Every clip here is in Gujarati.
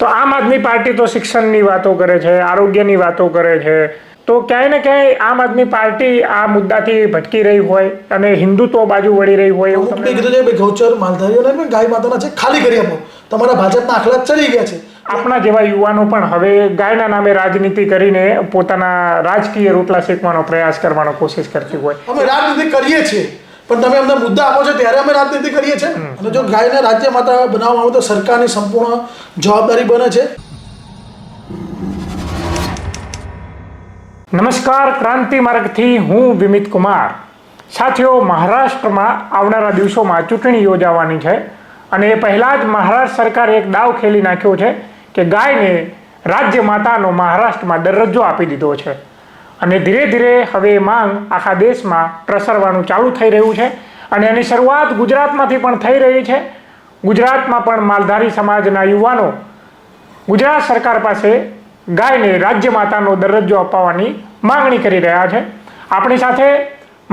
તો આમ આદમી પાર્ટી તો શિક્ષણની વાતો કરે છે, આરોગ્યની વાતો કરે છે, તો ક્યાંય ને ક્યાંય આમ આદમી પાર્ટી આ મુદ્દાથી ભટકી રહી હોય અને હિન્દુત્વ બાજુ વળી રહી હોય એવું તમને કીધું છે ભાઈ ગૌચર માલધારીઓને ગાય માતાના છે ખાલી કરી આપો, તમારા ભાજપના આખલા ચડી ગયા છે. આપણા જેવા યુવાનો પણ હવે ગાયના નામે રાજનીતિ કરીને પોતાના રાજકીય રોટલા શેકવાનો પ્રયાસ કરવાનો કોશિશ કરતી હોય. અમે રાજનીતિ કરીએ છીએ પણ તમે અમને મુદ્દા આપો છો ત્યારે અમે રાજનીતિ કરીએ છીએ. અને જો ગાયને રાજ્ય માતા બનાવવામાં આવે તો સરકારની સંપૂર્ણ જવાબદારી બને છે. નમસ્કાર, ક્રાંતિ માર્ગથી હું વિમિત કુમાર. સાથીઓ, મહારાષ્ટ્રમાં આવનારા દિવસોમાં ચૂંટણી યોજાવાની છે અને એ પહેલાં જ મહારાષ્ટ્ર સરકારે એક દાવ ખેલી નાખ્યો છે કે ગાયને રાજ્ય માતાનો મહારાષ્ટ્રમાં દરજ્જો આપી દીધો છે અને ધીરે ધીરે હવે માંગ આખા દેશમાં પ્રસરવાનું ચાલુ થઈ રહ્યું છે અને એની શરૂઆત ગુજરાતમાંથી પણ થઈ રહી છે. ગુજરાતમાં પણ માલધારી સમાજના યુવાનો ગુજરાત સરકાર પાસે ગાયને રાજ્ય માતાનો દરજ્જો અપાવવાની માંગણી કરી રહ્યા છે. આપણી સાથે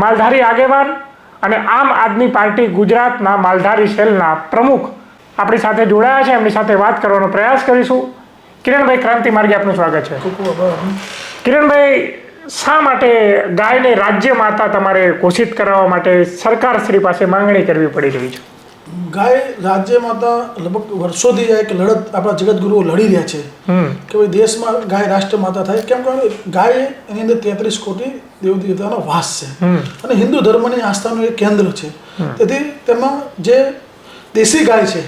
માલધારી આગેવાન અને આમ આદમી પાર્ટી ગુજરાતના માલધારી સેલના પ્રમુખ આપણી સાથે જોડાયા છે. એમની સાથે વાત કરવાનો પ્રયાસ કરીશું. કિરણભાઈ, ક્રાંતિ માર્ગે આપનું સ્વાગત છે. કિરણભાઈ, શા માટે ગાયને રાજ્ય માતા તમારે ઘોષિત કરવા માટે સરકાર શ્રી પાસે માંગણી કરવી પડી રહી છે? ગાય રાજ્ય માતા લગભગ વર્ષોથી એક લડત આપણા જગતગુરુઓ લડી રહ્યા છે કે ભાઈ દેશમાં ગાય રાષ્ટ્ર માતા થાય. કેમ કે ગાય એની અંદર 33 કોટી દેવ દેવતાનો વાસ છે અને હિન્દુ ધર્મની આસ્થાનું એક કેન્દ્ર છે. તેથી તેમાં જે દેશી ગાય છે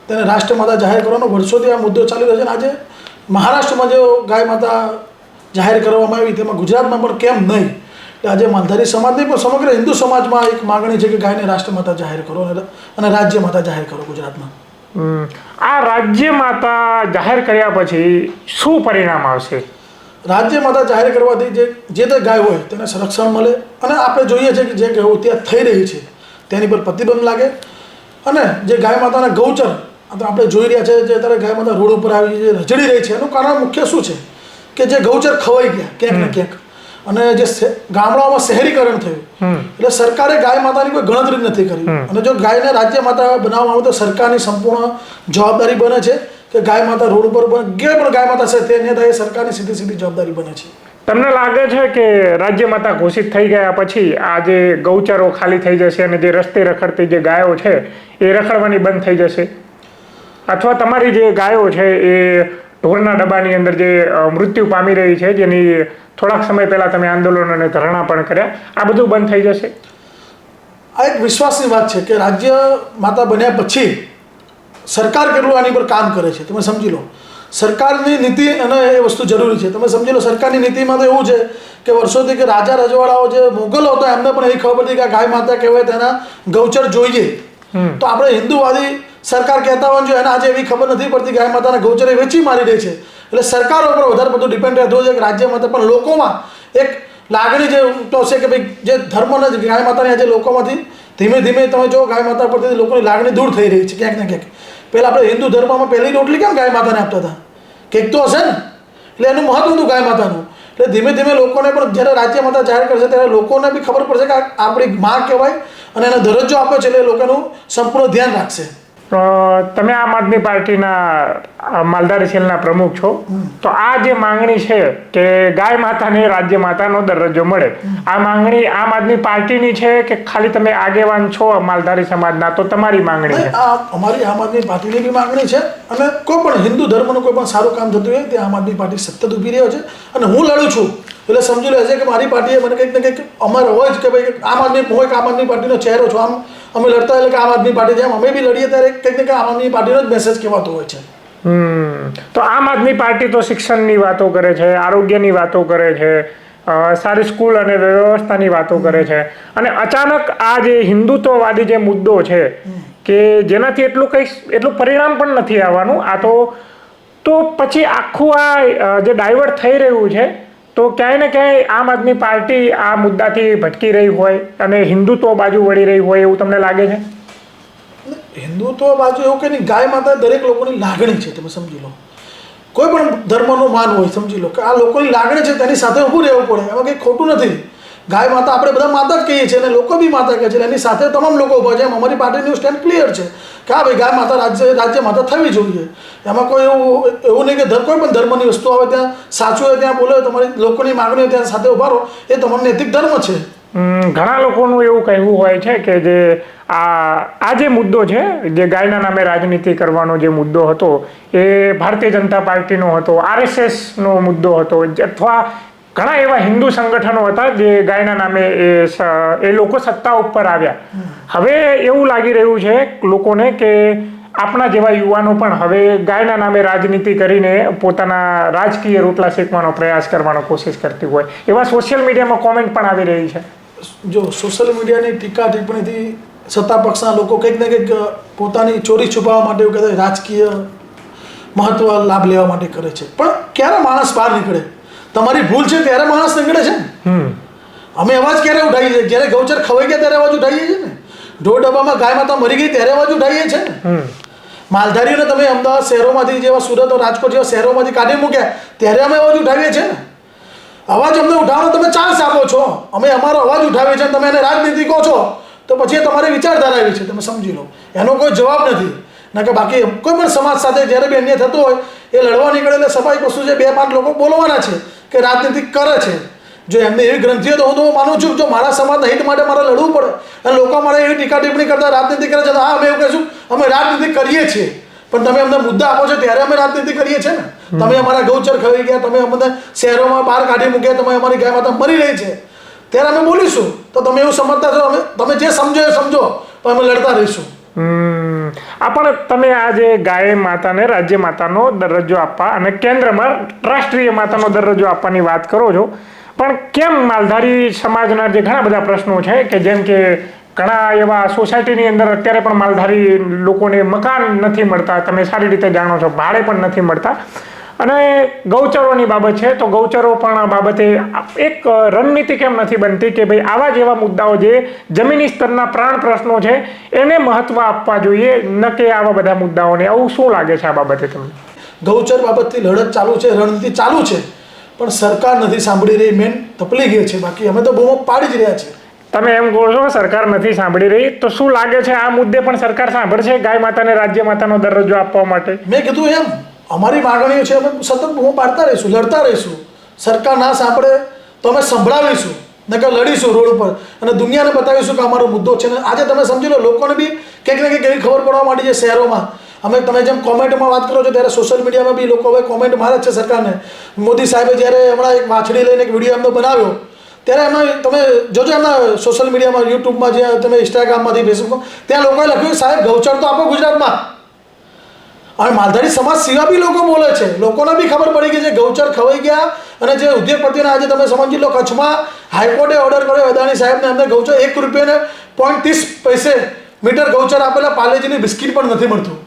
તેને રાષ્ટ્ર માતા જાહેર કરવાનો વર્ષોથી આ મુદ્દો ચાલી રહ્યો છે. અને આજે મહારાષ્ટ્રમાં જે ગાય માતા જાહેર કરવામાં આવી તેમાં ગુજરાતમાં પણ કેમ નહીં? આજે માલધારી સમાજની પણ સમગ્ર હિન્દુ સમાજમાં એક માગણી છે કે ગાયને રાષ્ટ્રમાતા જાહેર કરો અને રાજ્ય માતા જાહેર કરો ગુજરાતમાં. આ રાજ્ય માતા જાહેર કર્યા પછી શું પરિણામ આવશે? રાજ્ય માતા જાહેર કરવાથી જે તે ગાય હોય તેને સંરક્ષણ મળે અને આપણે જોઈએ છીએ કે જે ગાયો ત્યાં થઈ રહી છે તેની પર પ્રતિબંધ લાગે અને જે ગાય માતાના ગૌચર આપણે જોઈ રહ્યા છે જે અત્યારે ગાય માતા રોડ ઉપર આવી જે રજડી રહી છે એનું કારણ મુખ્ય શું છે કે જે ગૌચર ખવાઈ ગયા ક્યાંક ને ક્યાંક અને જે ગામડાઓમાં શહેરીકરણ થયું એટલે સરકારે ગાય માતાની કોઈ ગણતરી નથી કરી. અને જો ગાયને રાજ્ય માતા બનાવવામાં આવે તો સરકારની સંપૂર્ણ જવાબદારી બને છે કે ગાય માતા રોડ ઉપર જે પણ ગાય માતા છે તેને થાય સરકારની સીધી જવાબદારી બને છે. તમને લાગે છે કે રાજ્ય માતા ઘોષિત થઈ ગયા પછી આ જે ગૌચરો ખાલી થઈ જશે અને જે રસ્તે રખડતી જે ગાયો છે એ રખડવાની બંધ થઈ જશે, અથવા તમારી જે ગાયો છે એ ઢોરના ડબ્બાની અંદર જે મૃત્યુ પામી રહી છે જેની થોડાક સમય પહેલાં તમે આંદોલન અને ધરણા પણ કર્યા, આ બધું બંધ થઈ જશે? આ એક વિશ્વાસની વાત છે કે રાજ્ય માતા બન્યા પછી સરકાર કેટલું આની પર કામ કરે છે તમે સમજી લો. સરકારની નીતિ અને એ વસ્તુ જરૂરી છે. તમે સમજી લો સરકારની નીતિમાં તો એવું છે કે વર્ષોથી કે રાજા રજવાડાઓ જે મોગલો હતો એમને પણ એવી ખબર હતી કે ગાય માતા કહેવાય તેના ગૌચર જોઈએ. તો આપણે હિન્દુવાદી સરકાર કહેતા હોય જો એને આજે એવી ખબર નથી પડતી ગાય માતાના ગૌચરે વેચી મારી રહી છે. એટલે સરકારો ઉપર વધારે બધું ડિપેન્ડ રહેતું છે કે રાજ્ય માતા પણ લોકોમાં એક લાગણી જે તો છે કે ભાઈ જે ધર્મને ગાય માતાની આજે લોકોમાંથી ધીમે ધીમે તમે જો ગાય માતા પરથી લોકોની લાગણી દૂર થઈ રહી છે ક્યાંક ને ક્યાંક. પહેલાં આપણે હિન્દુ ધર્મમાં પહેલી રોટલી કેમ ગાય માતાને આપતા હતા? કંઈક તો હશે ને. એટલે એનું મહત્વ હતું ગાય માતાનું. એટલે ધીમે ધીમે લોકોને પણ જ્યારે રાજ્ય માતા જાહેર કરશે ત્યારે લોકોને બી ખબર પડશે કે આપણી માં કહેવાય અને એને દરજ્જો આપ્યો છે એટલે લોકોનું સંપૂર્ણ ધ્યાન રાખશે. તમે આમ આદમી પાર્ટીના માલધારી સેલના પ્રમુખ છો, તો આ જે માંગણી છે કે ગાય માતાને રાજ્ય માતાનો દરજ્જો મળે, આ માંગણી આમ આદમી પાર્ટીની છે કે ખાલી તમે આગેવાન છો માલધારી સમાજના તો તમારી માંગણી છે? અમારી આમ આદમી પાર્ટીની બી માંગણી છે અને કોઈ પણ હિન્દુ ધર્મનું કોઈ પણ સારું કામ થતું હોય તે આમ આદમી પાર્ટી સતત ઊભી રહ્યો છે અને હું લડું છું એટલે સમજી લે છે કે મારી પાર્ટીએ મને કંઈક ને કંઈક અમારે હોય જ કે ભાઈ આમ આદમી હું એક આમ આદમી પાર્ટીનો ચહેરો છું. આમ અમે લડતા એટલે કે આમ આદમી પાર્ટી જેમ અમે બી લડીએ ત્યારે કંઈક ને કંઈક આમ આદમી પાર્ટીનો જ મેસેજ કહેવાતો હોય છે. તો આમ આદમી પાર્ટી તો શિક્ષણની વાતો કરે છે, આરોગ્યની વાતો કરે છે, સારી સ્કૂલ અને વ્યવસ્થાની વાતો કરે છે અને અચાનક આ જે હિન્દુત્વવાદી જે મુદ્દો છે કે જેનાથી એટલું પરિણામ પણ નથી આવવાનું, આ તો પછી આખું આ જે ડાયવર્ટ થઈ રહ્યું છે તો ક્યાંય ને ક્યાંય આમ આદમી પાર્ટી આ મુદ્દાથી ભટકી રહી હોય અને હિન્દુત્વ બાજુ વળી રહી હોય એવું તમને લાગે છે? હિન્દુત્વ બાજુ એવું કંઈ નહીં. ગાય માતા દરેક લોકોની લાગણી છે તમે સમજી લો. કોઈ પણ ધર્મનું માન હોય સમજી લો કે આ લોકોની લાગણી છે તેની સાથે ઊભું રહેવું પડે, એમાં કંઈ ખોટું નથી. ગાય માતા આપણે બધા માતા જ કહીએ છીએ અને લોકો બી માતા કહે છે, એની સાથે તમામ લોકો ઊભા છે. અમારી પાર્ટીનું સ્ટેન્ડ ક્લિયર છે કે હા ભાઈ ગાય માતા રાજ્ય માતા થવી જોઈએ. એમાં કોઈ એવું નહીં કે કોઈ પણ ધર્મની વસ્તુ આવે ત્યાં સાચું હોય ત્યાં બોલે, તમારી લોકોની માગણી હોય ત્યાં સાથે ઉભા રહો, એ તમારો નૈતિક ધર્મ છે. ઘણા લોકોનું એવું કહેવું હોય છે કે જે આ જે મુદ્દો છે, જે ગાયના નામે રાજનીતિ કરવાનો જે મુદ્દો હતો, એ ભારતીય જનતા પાર્ટીનો હતો, RSSનો મુદ્દો હતો, અથવા ઘણા એવા હિન્દુ સંગઠનો હતા જે ગાયના નામે એ લોકો સત્તા ઉપર આવ્યા. હવે એવું લાગી રહ્યું છે લોકોને કે આપણા જેવા યુવાનો પણ હવે ગાયના નામે રાજનીતિ કરીને પોતાના રાજકીય રોટલા શેકવાનો પ્રયાસ કરવાનો કોશિશ કરતી હોય એવા સોશિયલ મીડિયામાં કોમેન્ટ પણ આવી રહી છે. જો સોશિયલ મીડિયાની ટીકા ટિપ્પણીથી સત્તા પક્ષના લોકો કંઈક ને કંઈક પોતાની ચોરી છુપાવવા માટે એવું કહેતા રાજકીય મહત્વ લાભ લેવા માટે કરે છે. પણ ક્યારે માણસ બહાર નીકળે? તમારી ભૂલ છે ત્યારે માણસ નીકળે છે ને. અમે અવાજ ક્યારે ઉઠાવીએ છીએ? જ્યારે ગૌચર ખવાઈ ગયા ત્યારે અવાજ ઉઠાવીએ છીએ ને. ઢોર ડબ્બામાં ગાય માતા મરી ગઈ ત્યારે અવાજ ઉઠાવીએ છીએ ને. માલધારીઓને તમે અમદાવાદ શહેરોમાંથી જેવા સુરત રાજકોટ જેવા શહેરોમાંથી કાઢી મૂક્યા ત્યારે અમે અવાજ ઉઠાવીએ છીએ ને. અવાજ અમને ઉઠાવવાનો તમે ચાન્સ આપો છો, અમે અમારો અવાજ ઉઠાવીએ છીએ, તમે એને રાજનીતિ કહો છો, તો પછી એ તમારી વિચારધારા એવી છે, તમે સમજી લો. એનો કોઈ જવાબ નથી. ના કે બાકી કોઈ પણ સમાજ સાથે જ્યારે બી અન્યાય થતો હોય એ લડવા નીકળે એટલે સ્વાભાવિક વસ્તુ છે, 2-5 લોકો બોલવાના છે કે રાજનીતિ કરે છે. જો એમને એવી ગ્રંથિઓ તો હું માનું છું કે જો મારા સમાજના હિત માટે મારે લડવું પડે અને લોકો મારે એવી ટીકા ટિપ્પણી કરતા રાજનીતિ કરે છે તો હા અમે એવું કહીશું અમે રાજનીતિ કરીએ છીએ, પણ તમે અમને મુદ્દા આપો છો ત્યારે અમે રાજનીતિ કરીએ છીએ ને. તમે અમારા ગૌચર ખવાઈ ગયા, તમે અમને શહેરોમાં બહાર કાઢી મૂક્યા, તમે અમારી ગાય માતા મરી રહી છે ત્યારે અમે બોલીશું. તો તમે એવું સમજતા છો, તમે જે સમજો એ સમજો, પણ અમે લડતા રહીશું. પણ તમે આ જે ગાય માતાને રાજ્ય માતાનો દરજ્જો આપવા અને કેન્દ્રમાં રાષ્ટ્રીય માતાનો દરજ્જો આપવાની વાત કરો છો, પણ કેમ માલધારી સમાજના જે ઘણા બધા પ્રશ્નો છે કે જેમ કે ઘણા એવા સોસાયટીની અંદર અત્યારે પણ માલધારી લોકોને મકાન નથી મળતા, તમે સારી રીતે જાણો છો, ભાડે પણ નથી મળતા. અને ગૌચરોની બાબત છે તો ગૌચરો પણ બાબતે એક રણનીતિ કેમ નથી બનતી કે ભાઈ આવા જેવા મુદ્દાઓ જે જમીની સ્તરના પ્રાણ પ્રશ્નો છે એને મહત્વ આપવા જોઈએ, ન કે આવા બધા મુદ્દાઓને. આવું શું લાગે છે આ બાબતે તમને? ગૌચર બાબતથી લડત ચાલુ છે, રણનીતિ ચાલુ છે, પણ સરકાર નથી સાંભળી રહી. મેન તકલીફ એ છે, બાકી અમે તો બહુ પાડી જ રહ્યા છીએ. તમે એમ કહો છો સરકાર નથી સાંભળી રહી, તો શું લાગે છે આ મુદ્દે પણ સરકાર સાંભળશે ગાય માતાને રાજ્ય માતાનો દરજ્જો આપવા માટે? મેં કીધું એમ અમારી માગણીઓ છે, અમે સતત બહુ પાડતા રહીશું, લડતા રહીશું. સરકાર ના સાંભળે તો અમે સંભળાવીશું, નકર લડીશું રોડ ઉપર અને દુનિયાને બતાવીશું કે અમારો મુદ્દો છે. ને આજે તમે સમજી લો, લોકોને બી કંઈક ને કંઈક એવી ખબર પડવા માંડી છે શહેરોમાં. અમે તમે જેમ કોમેન્ટમાં વાત કરો છો ત્યારે સોશિયલ મીડિયામાં બી લોકો હવે કોમેન્ટ મારે છે સરકારને. મોદી સાહેબે જ્યારે હમણાં એક વાછડી લઈને એક વિડીયો એમનો બનાવ્યો ત્યારે એમાં તમે જોજો એમના સોશિયલ મીડિયામાં, યુટ્યુબમાં, જે તમે ઇન્સ્ટાગ્રામમાંથી, ફેસબુકમાં, ત્યાં લોકોએ લખ્યું સાહેબ ગૌચર તો આપો ગુજરાતમાં. અને માલધારી સમાજ સિવાય બી લોકો બોલે છે. લોકોને બી ખબર પડી ગઈ છે ગૌચર ખવાઈ ગયા. અને જે ઉદ્યોગપતિઓને આજે તમે સમજી લો, કચ્છમાં હાઈકોર્ટે ઓર્ડર કર્યો અદાણી સાહેબને, અમને ગૌચર ₹1.30 મીટર ગૌચર આપેલા, પાર્લેજીની બિસ્કીટ પણ નથી મળતું.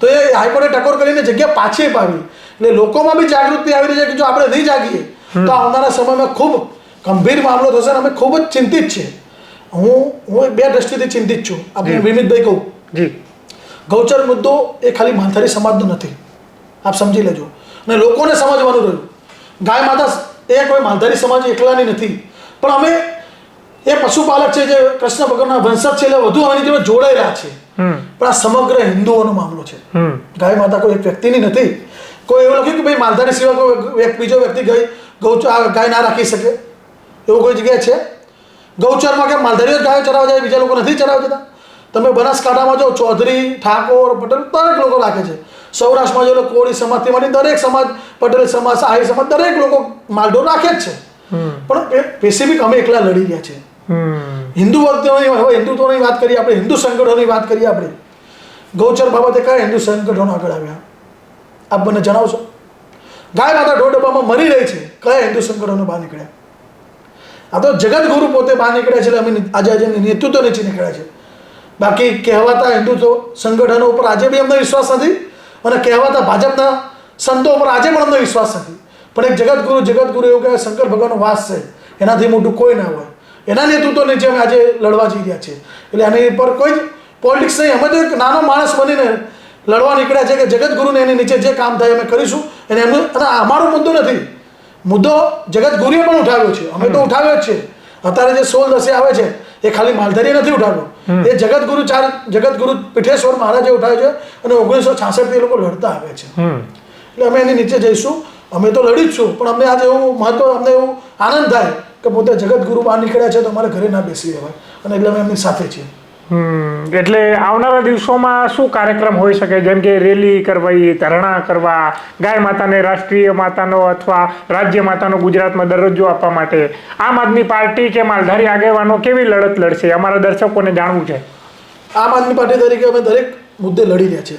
તો એ હાઈકોર્ટે ટકોર કરીને જગ્યા પાછી પાવી. એટલે લોકોમાં બી જાગૃતિ આવી રહી છે કે જો આપણે નહીં જાગીએ તો આવનારા સમયમાં ખૂબ ગંભીર મામલો થશે. અને અમે ખૂબ જ ચિંતિત છીએ. હું 2 દ્રષ્ટિથી ચિંતિત છું. આપણે વિમિતભાઈ કહું, ગૌચર મુદ્દો એ ખાલી માલધારી સમાજનો નથી, આપ સમજી લેજો. અને લોકોને સમજવાનું રહ્યું, ગાય માતા એ કોઈ માલધારી સમાજ એકલાની નથી, પણ અમે એ પશુપાલક છે, જે કૃષ્ણ ભગવાનના વંશજ છે, એટલે વધુ આની જોડે જોડાયેલા છે. પણ આ સમગ્ર હિન્દુઓનો મામલો છે. ગાય માતા કોઈ એક વ્યક્તિની નથી. કોઈ એવું લખ્યું કે ભાઈ માલધારી સિવાય કોઈ બીજો વ્યક્તિ ગાય ના રાખી શકે, એવું કોઈ જગ્યાએ છે? ગૌચરમાં કે માલધારીઓ ગાયો ચરાવવા જાય, બીજા લોકો નથી ચરાવવા જતા? તમે બનાસકાંઠામાં જો ચૌધરી, ઠાકોર, પટેલ દરેક લોકો રાખે છે. સૌરાષ્ટ્રમાં જો કોળી સમાજથી માંડી દરેક સમાજ, પટેલ સમાજ, આહિર સમાજ, દરેક લોકો માલઢોર રાખે જ છે. પણ સ્પેસિફિક અમે એકલા લડી રહ્યા છીએ. હિન્દુત્વની વાત કરીએ આપણે, હિન્દુ સંગઠનોની વાત કરીએ આપણે, ગૌચર બાબતે કયા હિન્દુ સંગઠનો આગળ આવ્યા આપ મને જણાવશો? ગાય માતા ઢોર ડબ્બામાં મરી રહી છે, કયા હિન્દુ સંગઠનો બહાર નીકળ્યા? આ તો જગતગુરુ પોતે બહાર નીકળ્યા છે, એટલે અમે આજે નેતૃત્વ નીચે નીકળ્યા છે. બાકી કહેવાતા હિન્દુત્વ સંગઠનો ઉપર આજે બી અમને વિશ્વાસ નથી, અને કહેવાતા ભાજપના સંતો ઉપર આજે પણ અમને વિશ્વાસ નથી. પણ એક જગતગુરુ એવું કહેવાય, શંકર ભગવાનનો વાસ છે, એનાથી મોટું કોઈ ના હોય. એના નેતૃત્વ નીચે અમે આજે લડવા જઈ રહ્યા છીએ. એટલે આની પર કોઈ જ પોલિટિક્સ નહીં. અમે તો એક નાનો માણસ બનીને લડવા નીકળ્યા છે કે જગતગુરુને એની નીચે જે કામ થાય અમે કરીશું. અને અમારો મુદ્દો નથી, મુદ્દો જગતગુરુએ પણ ઉઠાવ્યો છે, અમે તો ઉઠાવ્યો જ છે. અત્યારે જે 16 દસે આવે છે એ ખાલી માલધારીએ નથી ઉઠાવ્યો, એ જગતગુરુ પીઠેશ્વર મહારાજે ઉઠાવ્યો છે અને 1966 થી એ લોકો લડતા આવે છે. એટલે અમે એની નીચે જઈશું, અમે તો લડી જ છું, પણ અમને આજે એવું મહત્વ, અમને એવું આનંદ થાય કે પોતે જગતગુરુ બહાર નીકળ્યા છે તો અમારે ઘરે ના બેસી રહેવાય, અને એટલે અમે એમની સાથે છીએ. એટલે આવનારા દિવસોમાં શું કાર્યક્રમ હોઈ શકે, જેમ કે રેલી કરવી, ધરણા કરવા, ગાય માતાને રાષ્ટ્રીય માતાનો અથવા રાજ્ય માતાનો ગુજરાતમાં દરજ્જો આપવા માટે આમ આદમી પાર્ટી કે માલધારી આગેવાનો કેવી લડત લડશે, અમારા દર્શકોને જાણવું છે. આમ આદમી પાર્ટી તરીકે અમે દરેક મુદ્દે લડી રહ્યા છે.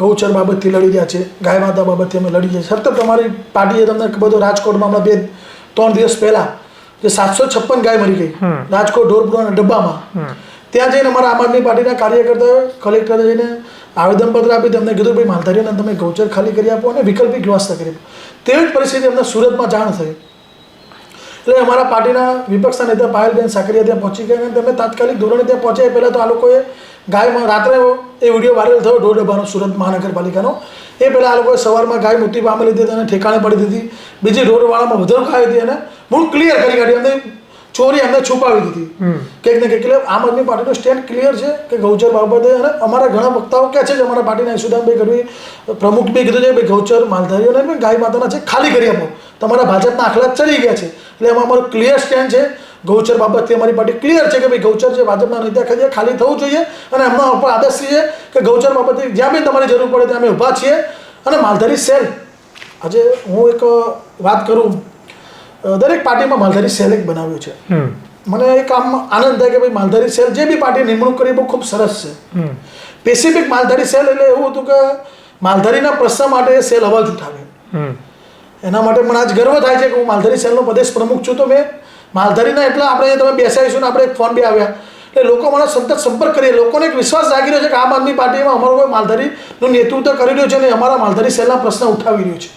ગૌચર બાબતથી લડી રહ્યા છે, ગાય માતા બાબતથી અમે લડી રહ્યા છીએ. સતત અમારી પાર્ટીએ તમને બધો રાજકોટમાં હમણાં 2-3 દિવસ પહેલા જે 756 ગાય મરી ગઈ રાજકોટ ઢોરપુરાના ડબ્બામાં, ત્યાં જઈને અમારા આમ આદમી પાર્ટીના કાર્યકર્તાઓએ કલેક્ટરે જઈને આવેદનપત્ર આપી તેમને કીધું ભાઈ માલધારીઓને તમે ગૌચર ખાલી કરી આપો અને વૈકલ્પિક વ્યવસ્થા કરી આપો. તેવી જ પરિસ્થિતિ અમને સુરતમાં જાણ થઈ. એટલે અમારા પાર્ટીના વિપક્ષના નેતા પાયલબેન સાકરિયા ત્યાં પહોંચી ગયા અને તેમને તાત્કાલિક ધોરણે ત્યાં પહોંચ્યા. પહેલાં તો આ લોકોએ ગાયમાં રાત્રે એ વિડીયો વાયરલ થયો ઢોર ડબ્બાનો સુરત મહાનગરપાલિકાનો. એ પહેલાં આ લોકોએ સવારમાં ગાય મૃત્યુ પામેલી હતી અને ઠેકાણે પડી દીધી. બીજી ઢોરવાળામાં વધારો ખાઈ હતી અને મૂળ ક્લિયર કરી કાઢી, અમને ચોરી અમને છુપાવી દીધી કંઈક ને કંઈક. એટલે આમ આદમી પાર્ટીનો સ્ટેન્ડ ક્લિયર છે કે ગૌચર બાબતે, અને અમારા ઘણા વક્તાઓ કહે છે કે અમારા પાર્ટીના યશુદાનભાઈ ગઢવી પ્રમુખ બી કીધું છે ભાઈ ગૌચર માલધારીઓને ગાય માતાના છે ખાલી કરી આપો, તમારા ભાજપના આખલા ચડી ગયા છે. એટલે એમાં અમારું ક્લિયર સ્ટેન્ડ છે. ગૌચર બાબતથી અમારી પાર્ટી ક્લિયર છે કે ભાઈ ગૌચર જે ભાજપના નેતા ખાલી થવું જોઈએ, અને એમના ઉપર આદેશ છે કે ગૌચર બાબતે જ્યાં બી તમારી જરૂર પડે ત્યાં અમે ઊભા છીએ. અને માલધારી સેલ, આજે હું એક વાત કરું, દરેક પાર્ટીમાં માલધારી સેલ એક બનાવ્યો છે. મને એક આમ આનંદ થાય કે ભાઈ માલધારી સેલ જે બી પાર્ટી નિમણૂક કરી બહુ ખૂબ સરસ છે. સ્પેસિફિક માલધારી સેલ એટલે એવું હતું કે માલધારીના પ્રશ્ન માટે સેલ અવાજ ઉઠાવે. એના માટે મને આજ ગર્વ થાય છે કે હું માલધારી સેલનો પ્રદેશ પ્રમુખ છું. તો મેં માલધારીના એટલા આપણે તમે બેસાડીશું ને આપણે એક ફોન બી આવ્યા એટલે લોકો મને સતત સંપર્ક કરીએ, લોકોને એક વિશ્વાસ જાગી રહ્યો છે કે આમ આદમી પાર્ટીમાં અમારો કોઈ માલધારીનું નેતૃત્વ કરી રહ્યો છે અને અમારા માલધારી સેલના પ્રશ્ન ઉઠાવી રહ્યો છે.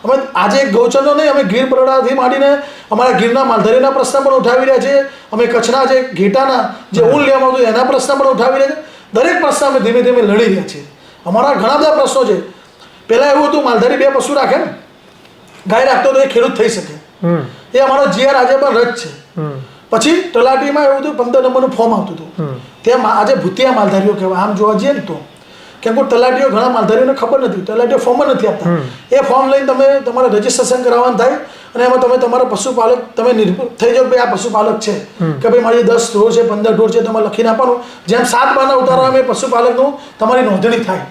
અમે આજે ગૌચરનો નહીં, અમે ગીર પરડાથી માંડીને અમારા ગીરના માલધારીના પ્રશ્ન પણ ઉઠાવી રહ્યા છીએ. અમે કચ્છના જે ઘેટાના જે ઊન લેવામાં આવતું એના પ્રશ્ન પણ ઉઠાવી રહ્યા છીએ. દરેક પ્રશ્ન અમે ધીમે ધીમે લડી રહ્યા છીએ. અમારા ઘણા બધા પ્રશ્નો છે. પહેલાં એવું હતું માલધારી 2 પશુ રાખે ને, ગાય રાખતો તો એ ખેડૂત થઈ શકે, એ અમારો જીઆર આજે પણ રદ છે. પછી તલાટીમાં એવું હતું 15 નંબરનું ફોર્મ આવતું હતું, ત્યાં આજે ભૂતિયા માલધારીઓ કહેવાય આમ જોવા જઈએ ને તો. કેમ કે તલાટીઓ ઘણા માલધારીઓને ખબર નથી, તલાટીઓ ફોર્મ જ નથી આપતા. એ ફોર્મ લઈને તમે તમારે રજીસ્ટ્રેશન કરાવવાનું થાય અને એમાં તમે તમારા પશુપાલક તમે નિર્ભર થઈ જાઓ ભાઈ આ પશુપાલક છે કે ભાઈ મારી 10 ઢોર છે 15 ઢોર છે, તમારે લખીને આપવાનું. જેમ 7 બારના ઉતારવામાં એ પશુપાલકનું તમારી નોંધણી થાય.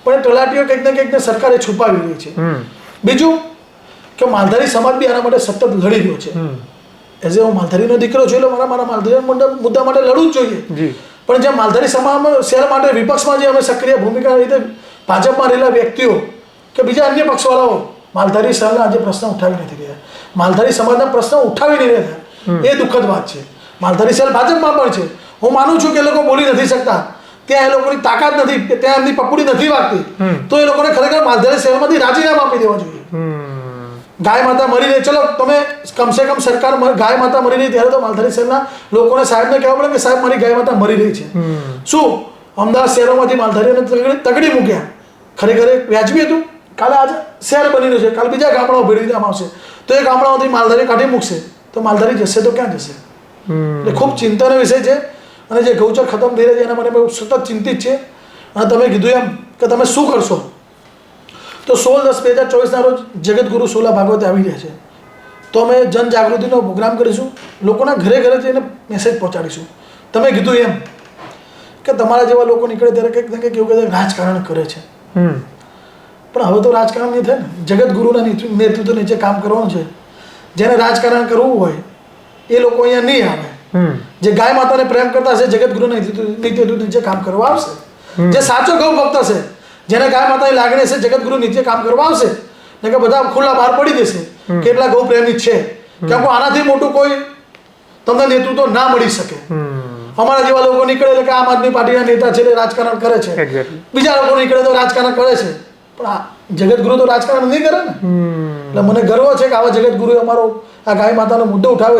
પણ તલાટીઓ કંઈક ને કંઈક સરકારે છુપાવી રહી છે. બીજું કે માલધારી સમાજ બી આના માટે સતત લડી રહ્યો છે. એઝ હું માલધારીનો દીકરો છું એટલે મારા માલધારી મુદ્દા માટે લડવું જ જોઈએ. પણ જે માલધારી સમાજમાં સેલ માટે વિપક્ષમાં જે અમે સક્રિય ભૂમિકા રીતે ભાજપમાં રહેલા વ્યક્તિઓ કે બીજા અન્ય પક્ષવાળાઓ માલધારી સેલના આજે પ્રશ્ન ઉઠાવી નથી રહ્યા, માલધારી સમાજના પ્રશ્નો ઉઠાવી નહીં રહ્યા, એ દુઃખદ વાત છે. માલધારી સેલ ભાજપમાં પણ છે. હું માનું છું કે એ લોકો બોલી નથી શકતા, ત્યાં એ લોકોની તાકાત નથી, ત્યાં એમની પકડી નથી વાગતી, તો એ લોકોને ખરેખર માલધારી સેલમાંથી રાજીનામા આપી દેવા જોઈએ. ગાય માતા મરી રહી, ચલો તમે કમસે કમ સરકાર ગાય માતા મરી રહી ત્યારે તો માલધારી શહેરના લોકોને સાહેબને કહેવા પડે કે સાહેબ મારી ગાય માતા મરી રહી છે. શું અમદાવાદ શહેરોમાંથી માલધારીઓને તગડી મૂક્યા ખરેખર વ્યાજબી હતું? કાલે આજે શહેર બની રહ્યું છે, કાલે બીજા ગામડાઓ ભેળવી દેવામાં આવશે, તો એ ગામડાઓથી માલધારી કાઢી મૂકશે તો માલધારી જશે તો ક્યાં જશે? એટલે ખૂબ ચિંતાનો વિષય છે. અને જે ગૌચર ખતમ થઈ રહ્યા છે એના માટે બહુ સતત ચિંતિત છે. અને તમે કીધું એમ કે તમે શું કરશો, તો 16/10/2024 રોજ જગતગુરુ સોલા ભાગવત આવી રહ્યા છે, તો અમે જનજાગૃતિનો પ્રોગ્રામ કરીશું, લોકોના ઘરે ઘરે જઈને મેસેજ પહોંચાડીશું. તમે કીધું એમ કે તમારા જેવા લોકો નીકળે ત્યારે કંઈક ને કંઈક એવું કહે રાજકારણ કરે છે, પણ હવે તો રાજકારણ નહીં થાય ને, જગતગુરુના નેતૃત્વ નીચે કામ કરવાનું છે. જેને રાજકારણ કરવું હોય એ લોકો અહીંયા નહીં આવે. જે ગાય માતાને પ્રેમ કરતા હશે જગતગુરુના નેતૃત્વ નીચે કામ કરવા આવશે. જે સાચો ગૌ ભક્ત હશે, જેને ગાય માતાની લાગણી છે, જગતગુરુ નીચે કામ કરવા આવશે. ને કે બધા ખુલ્લા બહાર પડી જશે કેટલા ગૌ પ્રેમી છે. કેમ કે આનાથી મોટું કોઈ તમને નેતૃત્વ ના મળી શકે. અમારા જેવા લોકો નીકળે એટલે કે આમ આદમી પાર્ટીના નેતા છે રાજકારણ કરે છે, બીજા લોકો નીકળે તો રાજકારણ કરે છે, પણ આ જગતગુરુ તો રાજકારણ નહીં કરે ને. એટલે મને ગર્વ છે કે આવા જગતગુરુએ અમારો આ ગાય માતાનો મુદ્દો ઉઠાવ્યો છે.